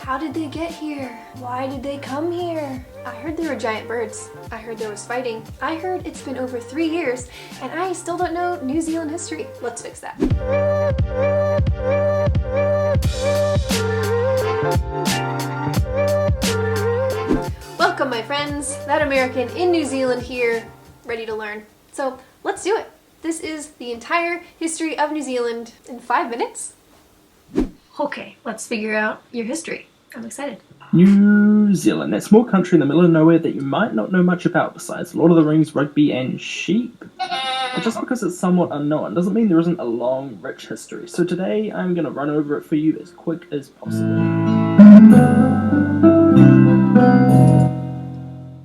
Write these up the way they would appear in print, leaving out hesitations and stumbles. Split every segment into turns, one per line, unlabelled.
How did they get here? Why did they come here? I heard there were giant birds. I heard there was fighting. I heard it's been over 3 years and I still don't know New Zealand history. Let's fix that. Welcome my friends, that American in New Zealand here, ready to learn. So let's do it. This is the entire history of New Zealand in 5 minutes. Okay, let's figure out your history. I'm excited.
New Zealand, that small country in the middle of nowhere that you might not know much about besides Lord of the Rings, rugby and sheep. But just because it's somewhat unknown doesn't mean there isn't a long, rich history. So today I'm going to run over it for you as quick as possible.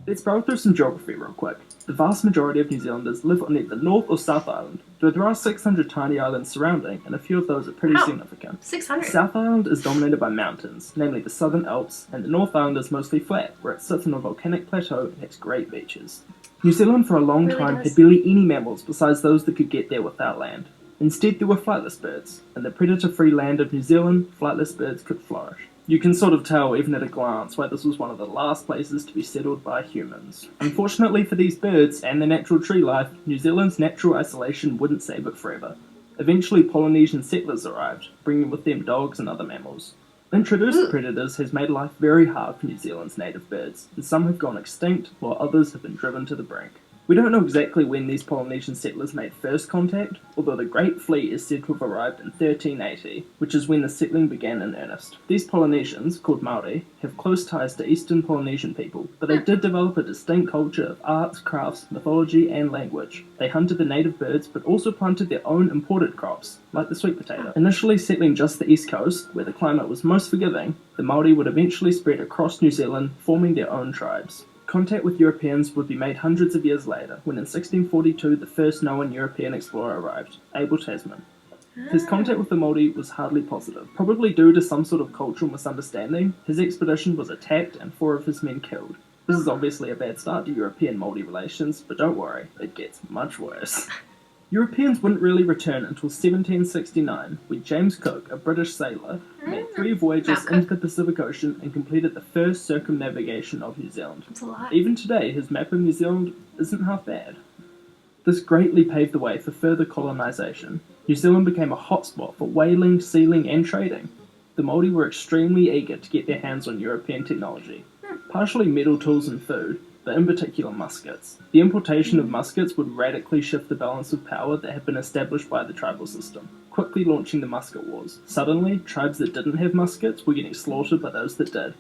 Let's burrow through some geography real quick. The vast majority of New Zealanders live on either North or South Island, though there are 600 tiny islands surrounding, and a few of those are pretty significant.
600?
South Island is dominated by mountains, namely the Southern Alps, and the North Island is mostly flat, where it sits on a volcanic plateau and has great beaches. New Zealand for a long time had barely any mammals besides those that could get there without land. Instead there were flightless birds. In the predator-free land of New Zealand, flightless birds could flourish. You can sort of tell, even at a glance, why this was one of the last places to be settled by humans. Unfortunately for these birds and their natural tree life, New Zealand's natural isolation wouldn't save it forever. Eventually Polynesian settlers arrived, bringing with them dogs and other mammals. Introduced predators has made life very hard for New Zealand's native birds, and some have gone extinct, while others have been driven to the brink. We don't know exactly when these Polynesian settlers made first contact, although the Great Fleet is said to have arrived in 1380, which is when the settling began in earnest. These Polynesians, called Māori, have close ties to Eastern Polynesian people, but they did develop a distinct culture of arts, crafts, mythology, and language. They hunted the native birds, but also planted their own imported crops, like the sweet potato. Initially settling just the east coast, where the climate was most forgiving, the Māori would eventually spread across New Zealand, forming their own tribes. Contact with Europeans would be made hundreds of years later, when in 1642 the first known European explorer arrived, Abel Tasman. His contact with the Māori was hardly positive. Probably due to some sort of cultural misunderstanding, his expedition was attacked and 4 of his men killed. This is obviously a bad start to European-Māori relations, but don't worry, it gets much worse. Europeans wouldn't really return until 1769, when James Cook, a British sailor, made 3 voyages into the Pacific Ocean and completed the first circumnavigation of New Zealand.
That's a lot.
Even today, his map of New Zealand isn't half bad. This greatly paved the way for further colonisation. New Zealand became a hotspot for whaling, sealing and trading. The Māori were extremely eager to get their hands on European technology, partially metal tools and food, but in particular muskets. The importation of muskets would radically shift the balance of power that had been established by the tribal system, quickly launching the musket wars. Suddenly, tribes that didn't have muskets were getting slaughtered by those that did.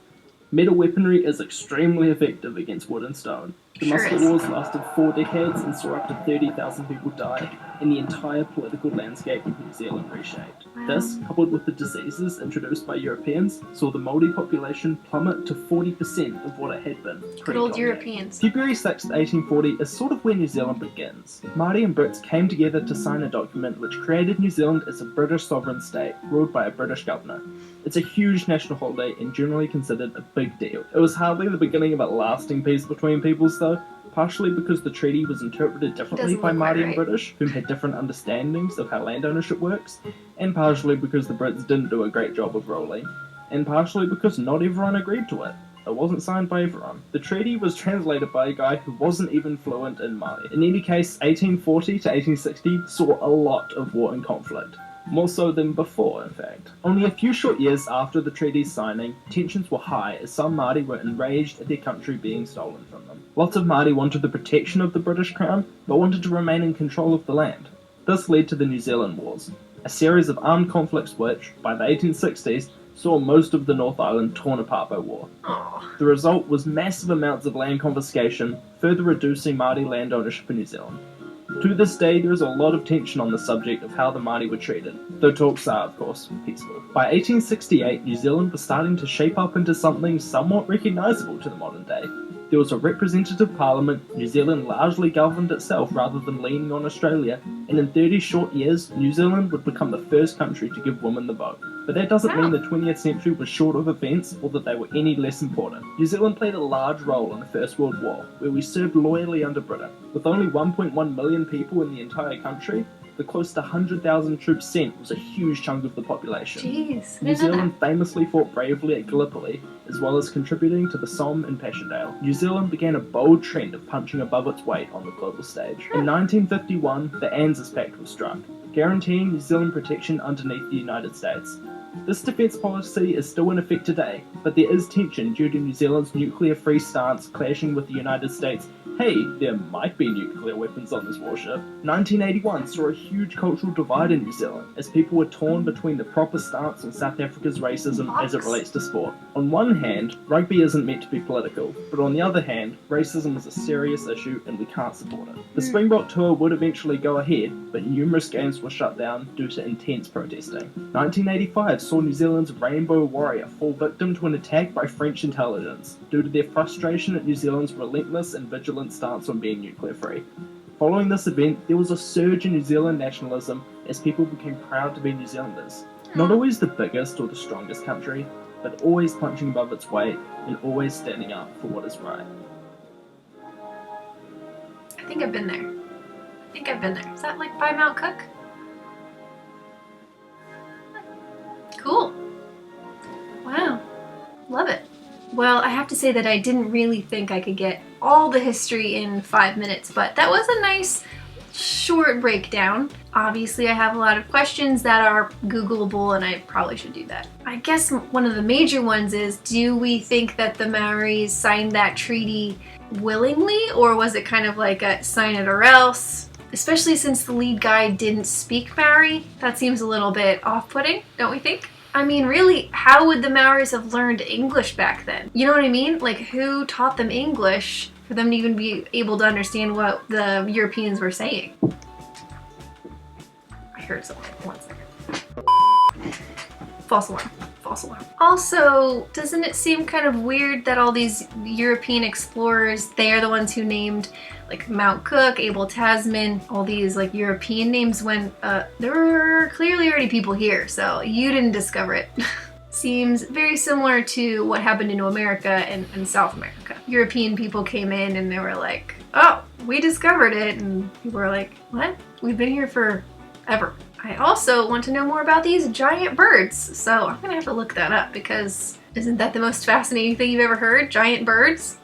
Metal weaponry is extremely effective against wood and stone. The musket wars lasted 4 decades and saw up to 30,000 people die, and the entire political landscape of New Zealand reshaped. This, coupled with the diseases introduced by Europeans, saw the Māori population plummet to 40% of what it had been.
Good old Europeans.
February 6, 1840 is sort of where New Zealand begins. Māori and Brits came together to sign a document which created New Zealand as a British sovereign state, ruled by a British governor. It's a huge national holiday and generally considered a big deal. It was hardly the beginning of a lasting peace between peoples though, partially because the treaty was interpreted differently by Māori and British, whom had different understandings of how land ownership works, and partially because the Brits didn't do a great job of ruling, and partially because not everyone agreed to it. It wasn't signed by everyone. The treaty was translated by a guy who wasn't even fluent in Māori. In any case, 1840 to 1860 saw a lot of war and conflict. More so than before, in fact. Only a few short years after the treaty's signing, tensions were high as some Māori were enraged at their country being stolen from them. Lots of Māori wanted the protection of the British Crown, but wanted to remain in control of the land. This led to the New Zealand Wars, a series of armed conflicts which, by the 1860s, saw most of the North Island torn apart by war. The result was massive amounts of land confiscation, further reducing Māori land ownership in New Zealand. To this day, there is a lot of tension on the subject of how the Māori were treated, though talks are, of course, peaceful. By 1868, New Zealand was starting to shape up into something somewhat recognisable to the modern day. There was a representative parliament, New Zealand largely governed itself rather than leaning on Australia, and in 30 short years, New Zealand would become the first country to give women the vote. But that doesn't mean the 20th century was short of events or that they were any less important. New Zealand played a large role in the First World War, where we served loyally under Britain. With only 1.1 million people in the entire country, the the close to 100,000 troops sent was a huge chunk of the population.
Jeez,
New Zealand famously fought bravely at Gallipoli, as well as contributing to the Somme and Passchendaele. New Zealand began a bold trend of punching above its weight on the global stage. In 1951, the ANZUS Pact was struck, guaranteeing New Zealand protection underneath the United States. This defence policy is still in effect today, but there is tension due to New Zealand's nuclear-free stance clashing with the United States' "hey, there might be nuclear weapons on this warship." 1981 saw a huge cultural divide in New Zealand, as people were torn between the proper stance on South Africa's racism as it relates to sport. On one hand, rugby isn't meant to be political, but on the other hand, racism is a serious issue and we can't support it. The Springbok tour would eventually go ahead, but numerous games were shut down due to intense protesting. 1985 saw New Zealand's Rainbow Warrior fall victim to an attack by French intelligence, due to their frustration at New Zealand's relentless and vigilant stance on being nuclear-free. Following this event, there was a surge in New Zealand nationalism as people became proud to be New Zealanders. Not always the biggest or the strongest country, but always punching above its weight and always standing up for what is right.
I think I've been there. Is that like by Mount Cook? Cool. Wow. Love it. Well, I have to say that I didn't really think I could get all the history in 5 minutes, but that was a nice short breakdown. Obviously, I have a lot of questions that are Googleable, and I probably should do that. I guess one of the major ones is, do we think that the Maoris signed that treaty willingly, or was it kind of like a sign it or else? Especially since the lead guy didn't speak Maori. That seems a little bit off-putting, don't we think? I mean, really, how would the Maoris have learned English back then? You know what I mean? Like, who taught them English for them to even be able to understand what the Europeans were saying? I heard something. 1 second. False alarm. False alarm. Also, doesn't it seem kind of weird that all these European explorers, they are the ones who named like Mount Cook, Abel Tasman, all these like European names when there were clearly already people here, so you didn't discover it. Seems very similar to what happened in America and South America. European people came in and they were like, oh, we discovered it, and people were like, what? We've been here forever. I also want to know more about these giant birds, so I'm gonna have to look that up, because isn't that the most fascinating thing you've ever heard? Giant birds?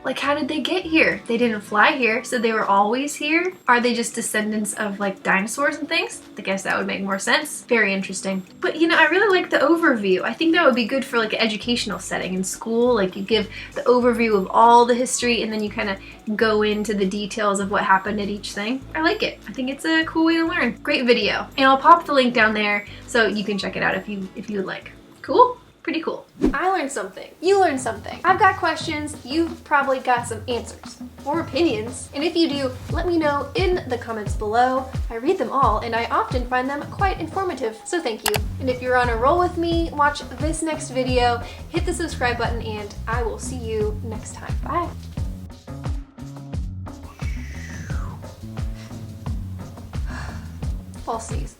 Like, how did they get here? They didn't fly here, so they were always here? Are they just descendants of like dinosaurs and things? I guess that would make more sense. Very interesting. But you know, I really like the overview. I think that would be good for like an educational setting in school. Like, you give the overview of all the history and then you kind of go into the details of what happened at each thing. I like it. I think it's a cool way to learn. Great video. And I'll pop the link down there so you can check it out if you would like. Cool? Pretty cool. I learned something. You learned something. I've got questions. You've probably got some answers or opinions. And if you do, let me know in the comments below. I read them all and I often find them quite informative, so thank you. And if you're on a roll with me, watch this next video, hit the subscribe button, and I will see you next time. Bye. False sneeze.